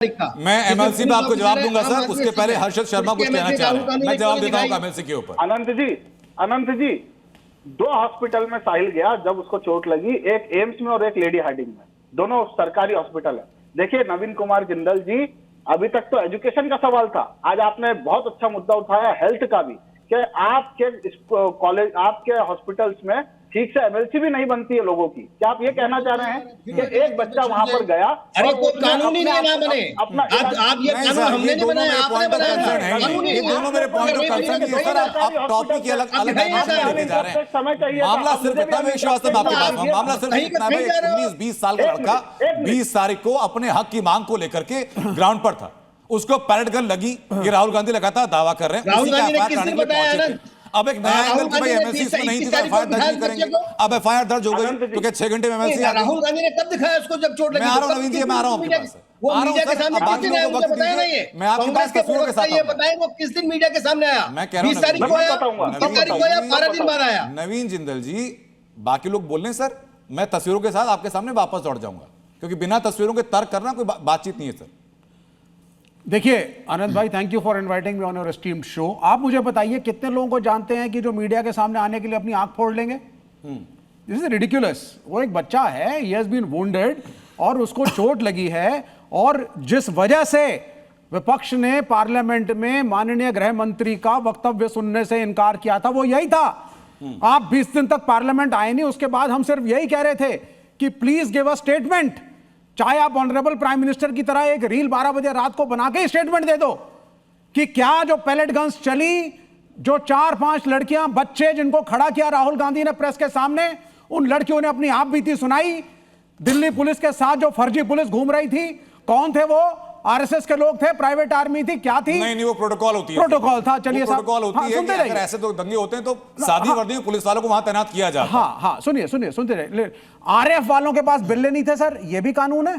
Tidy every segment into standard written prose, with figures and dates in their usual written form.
मैं एमएलसी में आपको जवाब दूंगा सर, उसके पहले हर्षद शर्मा कुछ कहना चाह रहे हैं। मैं जवाब देता हूं एमएलसी के ऊपर। अनंत जी 2 हॉस्पिटल में साहिल गया जब उसको चोट लगी, एक एम्स में और एक लेडी हार्डिंग में, दोनों सरकारी हॉस्पिटल है। देखिए नवीन कुमार जिंदल जी, अभी तक तो एजुकेशन का सवाल था, आज आपने बहुत अच्छा मुद्दा उठाया हेल्थ का भी, कि आपके कॉलेज आपके हॉस्पिटल्स में ठीक से एमएलसी भी नहीं बनती है लोगों की। क्या आप ये कहना चाह रहे हैं कि एक बच्चा वहां पर गया? अरे कोई कानून ही नहीं ना बने। आप ये कानून हमने नहीं बनाया, आपने बनाया। ये दोनों मेरे पॉइंट ऑफ कंसर्न है सर। आप टॉपिक की अलग अलग डायमेंशन में लेके जा रहे हैं। समय चाहिए, मामला सिर्फ इतना, मैं श्रीवास्तव आपके पास हूं, मामला सिर्फ इतना है 19-20 साल का लड़का 20 तारीख को अपने हक की मांग को लेकर के ग्राउंड पर था, उसको पैरेड गन लगी। ये राहुल गांधी लगातार दावा कर रहे हैं। राहुल गांधी ने किस दिन बताया? अब एक नया एंगल कि भाई एमएलसी इसमें नहीं थी तो एफआईआर दर्ज नहीं करेंगे। अब एफआईआर दर्ज हो गई तो क्या 6 घंटे में एमएलसी आ गई? राहुल गांधी ने कब दिखाया उसको जब चोट लगी? मैं आ रहा हूं नवीन जी, मैं आ रहा हूं आपके पास। वो मीडिया के सामने किस दिन आया मुझे बताया नहीं है। मैं आपके पास तस्वीरों के साथ ये बताएं वो किस दिन मीडिया के सामने आया? मैं कह रहा हूं 20 तारीख को आया, 20 तारीख को आया, 12 दिन बाद आया। नवीन जिंदल जी, बाकी लोग बोल रहे हैं सर, मैं तस्वीरों के साथ आपके सामने वापस लौट जाऊंगा, क्योंकि बिना तस्वीरों के तर्क करना कोई बातचीत नहीं है सर। देखिए आनंद भाई, thank you for inviting me on your esteemed show. आप मुझे बताइए कितने लोगों को जानते हैं कि जो मीडिया के सामने आने के लिए अपनी आंख फोड़ लेंगे? This is ridiculous. वो एक बच्चा है, ही हैज बीन वुंडेड और उसको चोट लगी है, और जिस वजह से विपक्ष ने पार्लियामेंट में माननीय गृह मंत्री का वक्तव्य सुनने से इनकार किया था, वो यही था। आप 20 दिन तक पार्लियामेंट आए नहीं, उसके बाद हम सिर्फ यही कह रहे थे कि प्लीज गिव अ स्टेटमेंट। चाहे आप ऑनरेबल प्राइम मिनिस्टर की तरह एक रील 12 बजे रात को बना के स्टेटमेंट दे दो कि क्या जो पैलेट गन्स चली, जो 4-5 लड़कियां, बच्चे जिनको खड़ा किया राहुल गांधी ने प्रेस के सामने, उन लड़कियों ने अपनी आप बीती सुनाई। दिल्ली पुलिस के साथ जो फर्जी पुलिस घूम रही थी, कौन थे वो? आरएसएस के लोग थे, प्राइवेट आर्मी थी, क्या थी? नहीं, वो प्रोटोकॉल होती है। प्रोटोकॉल था। चलिए प्रोटोकॉल होती है कि अगर ऐसे तो दंगे होते हैं तो सादी वर्दी में पुलिस वालों को वहां तैनात किया जाता है। हाँ, सुनिए सुनते रहे। आरएफ वालों के पास बिल्ले नहीं थे सर, ये भी कानून है।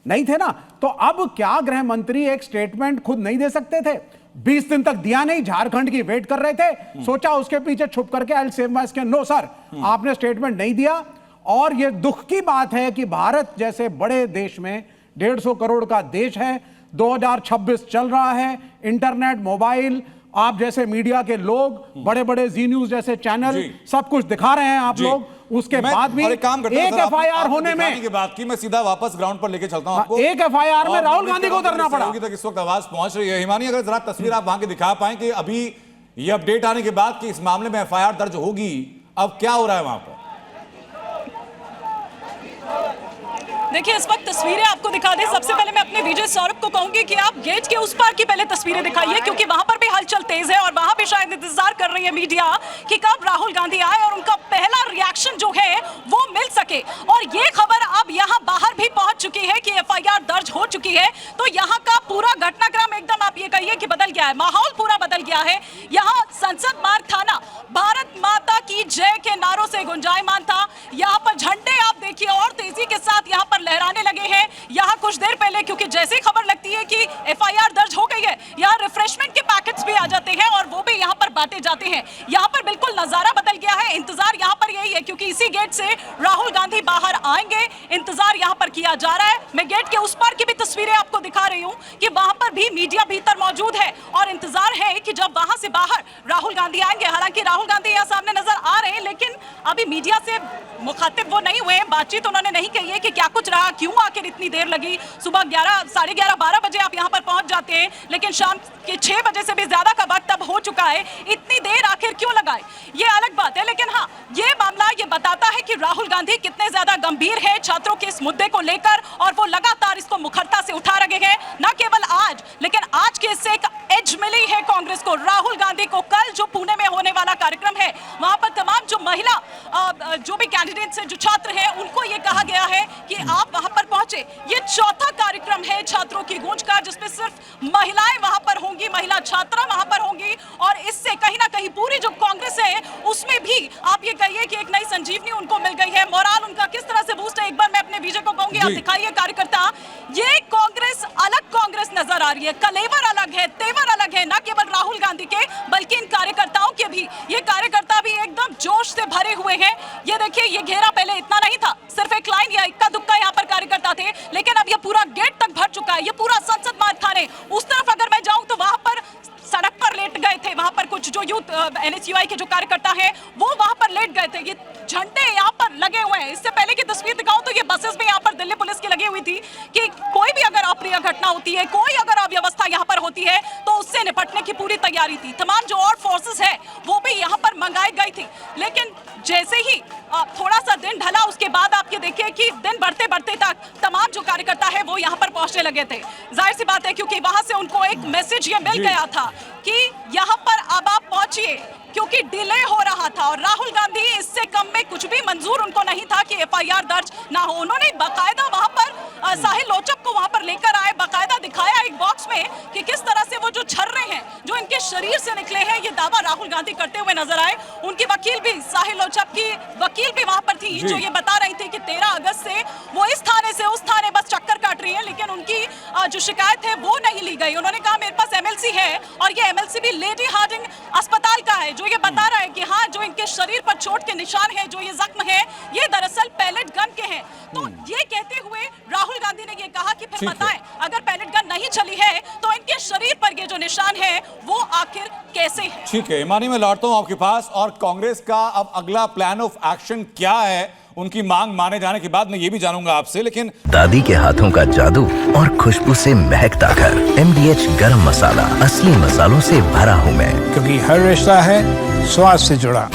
नहीं थे ना, तो अब क्या गृह मंत्री एक स्टेटमेंट खुद नहीं दे सकते थे? 20 दिन तक दिया नहीं, झारखंड की वेट कर रहे थे, सोचा उसके पीछे छुप करके I will save my skin. No sir, आपने स्टेटमेंट नहीं दिया। और यह दुख की बात है कि भारत जैसे बड़े देश में, 150 करोड़ का देश है, 2026 चल रहा है, इंटरनेट, मोबाइल, आप जैसे मीडिया के लोग, बड़े बड़े जी न्यूज जैसे चैनल सब कुछ दिखा रहे हैं आप लोग, उसके बाद भी एक एफआईआर होने में की बात की, मैं सीधा वापस ग्राउंड पर लेके चलता हूं आपको। एक एफआईआर में राहुल गांधी को उतरना पड़ा। तक इस वक्त आवाज पहुंच रही है। हिमानी, अगर जरा तस्वीर आप वहां की दिखा पाएं कि अभी ये अपडेट आने के बाद कि इस मामले में एफआईआर दर्ज होगी, अब क्या हो रहा है वहां पर? देखिए इस वक्त तस्वीरें आपको दिखा दें। सबसे पहले मैं अपने विजय सौरभ को कहूंगी कि आप गेट के उस पार की पहले तस्वीरें दिखाइए, क्योंकि वहां पर भी हलचल तेज है और वहां पे शायद इंतजार कर रही है मीडिया कि कब राहुल गांधी आए और उनका पहला रिएक्शन जो है वो मिल सके। और ये खबर अब यहाँ बाहर भी पहुंच चुकी है कि एफआईआर दर्ज हो चुकी है। तो यहाँ का पूरा घटनाक्रम एकदम आप ये कहिए कि बदल गया है, माहौल पूरा बदल गया है। यहाँ संसद मार्ग थाना भारत माता की जय के नारों से गुंजायमान था। यहाँ पर झंडे आप देखिए और तेजी के साथ यहाँ पर लहराने लगे हैं। यहाँ कुछ देर पहले, क्योंकि जैसे ही खबर लगती है कि एफआईआर दर्ज हो गई है, यहाँ रिफ्रेशमेंट के पैकेट्स भी आ जाते हैं और वो भी यहाँ पर बांटे जाते हैं। यहाँ पर बिल्कुल नजारा बदल गया है। इंतजार यहाँ पर यही है, क्योंकि इसी गेट से राहुल गांधी बाहर आएंगे, इंतजार यहाँ पर किया जा रहा है। मैं गेट के उस पार की भी तस्वीरें आपको दिखा रही हूँ कि वहां पर भी मीडिया भीतर मौजूद है और इंतजार है कि जब वहां से बाहर राहुल गांधी आएंगे। हालांकि राहुल गांधी यहाँ सामने नजर आ रहे हैं, लेकिन अभी मीडिया से मुखातिब वो नहीं हुए, बातचीत उन्होंने नहीं कही है कि क्या कुछ रहा, क्यों आखिर इतनी देर लगी। सुबह 11, साढ़े 11, 12 बजे आप यहाँ पर पहुंच जाते हैं, लेकिन शाम के 6 बजे से भी ज्यादा का वक्त अब हो चुका है। इतनी देर आखिर क्यों लगाए, ये अलग बात है। लेकिन हाँ, ये मामला ये बताता है कि राहुल गांधी कितने ज्यादा गंभीर है छात्रों के इस मुद्दे को लेकर, और वो लगातार इसको मुखरता से उठा रहे हैं। न केवल आज, लेकिन आज के इससे एक एज मिली है कांग्रेस को, राहुल गांधी को। कल जो पुणे में होने वाला कार्यक्रम है, वहां पर तमाम जो महिला जो भी कैंडिडेट्स हैं, जो छात्र हैं, उनको ये कहा गया है कि आप वहां पर पहुंचे। ये चौथा कार्यक्रम है छात्रों की गूंज का, जिसमें सिर्फ महिलाएं वहां पर होंगी, महिला छात्रा वहां पर होंगी। और इससे कहीं ना कहीं पूरी जो कांग्रेस है उसमें भी आप ये कहिए कि एक नई संजीवनी उनको मिल गई है। मोराल उनका किस तरह से बूस्ट है, एक बार मैं अपने विजय को कहूंगी, आप दिखाइए कार्यकर्ता। ये कांग्रेस अलग कांग्रेस नजर आ रही है, कलेवर अलग है, तेवर अलग है, न केवल राहुल गांधी के बल्कि इन कार्यकर्ताओं के भी। ये कार्यकर्ता भी एकदम जोश से भरे हुए हैं। ये देखिए, ये घेरा पहले इतना नहीं था, सिर्फ एक लाइन या इक्का दुक्का यहाँ पर कार्यकर्ता थे, लेकिन अब ये पूरा गेट तक भर चुका है। ये पूरा संसद मार्ग थाने उस तरफ अगर मैं जाऊं तो वहां पर सड़क पर लेट गए थे, वहां पर कुछ जो यूथ NSUI के जो कार्यकर्ता हैं वो वहां पर लेट गए थे। ये झंडे यहाँ पर लगे हुए हैं। इससे पहले की तस्वीर दिखाऊं तो ये बसेस भी यहाँ पर दिल्ली पुलिस की लगी हुई थी कि कोई भी अगर अप्रिय घटना होती है, कोई अगर अव्यवस्था यहाँ पर होती है तो उससे निपटने की पूरी तैयारी थी। तमाम जो और फोर्सेस है वो भी यहाँ पर मंगाई गई थी। लेकिन जैसे ही थोड़ा सा दिन ढला उसके बाद आप ये देखिए कि दिन बढ़ते बढ़ते तक तमाम जो कार्यकर्ता है वो यहाँ पर पहुंचने लगे थे। जाहिर सी बात है क्योंकि वहां से उनको एक मैसेज ये मिल गया था कि यहाँ पर अब आप पहुंचिए, क्योंकि डिले हो रहा था और राहुल गांधी इससे कम में कुछ भी मंजूर उनको नहीं था कि FIR दर्ज ना हो। उन्होंने बाकायदा वहां पर साहिल लोचक को वहां पर लेकर आए, बाकायदा दिखाया एक बॉक्स में कि किस तरह से वो जो छर्रे हैं जो इनके शरीर से निकले हैं, ये दावा राहुल गांधी करते हुए नजर आए। उनकी वकील भी, साहिल लोचक की वकील भी वहां पर थी जो ये बता रही थी कि 13 अगस्त से वो इस थाने से उस थाने बस चक्कर काट रही है, लेकिन उनकी जो शिकायत है वो नहीं ली गई। उन्होंने कहा मेरे पास MLC है और ये MLC भी लेडी हार्डिंग अस्पताल का है, जो ये बता रहा है कि हाँ जो इनके शरीर पर चोट के निशान है, जो ये जख्म है, ये दरअसल पैलेट गन के हैं। तो ये कहते हुए राहुल गांधी ने ये कहा कि फिर बताएं अगर पैलेट गन नहीं चली है तो इनके शरीर पर ये जो निशान है वो आखिर कैसे है। ठीक है इमानी, मैं लौटता हूं आपके पास। और कांग्रेस का अब अगला प्लान ऑफ एक्शन क्या है, उनकी मांग माने जाने के बाद मैं ये भी जानूंगा आपसे। लेकिन दादी के हाथों का जादू और खुशबू से महकता घर, MDH गरम मसाला, असली मसालों से भरा हूं मैं, क्योंकि हर रिश्ता है स्वाद से जुड़ा।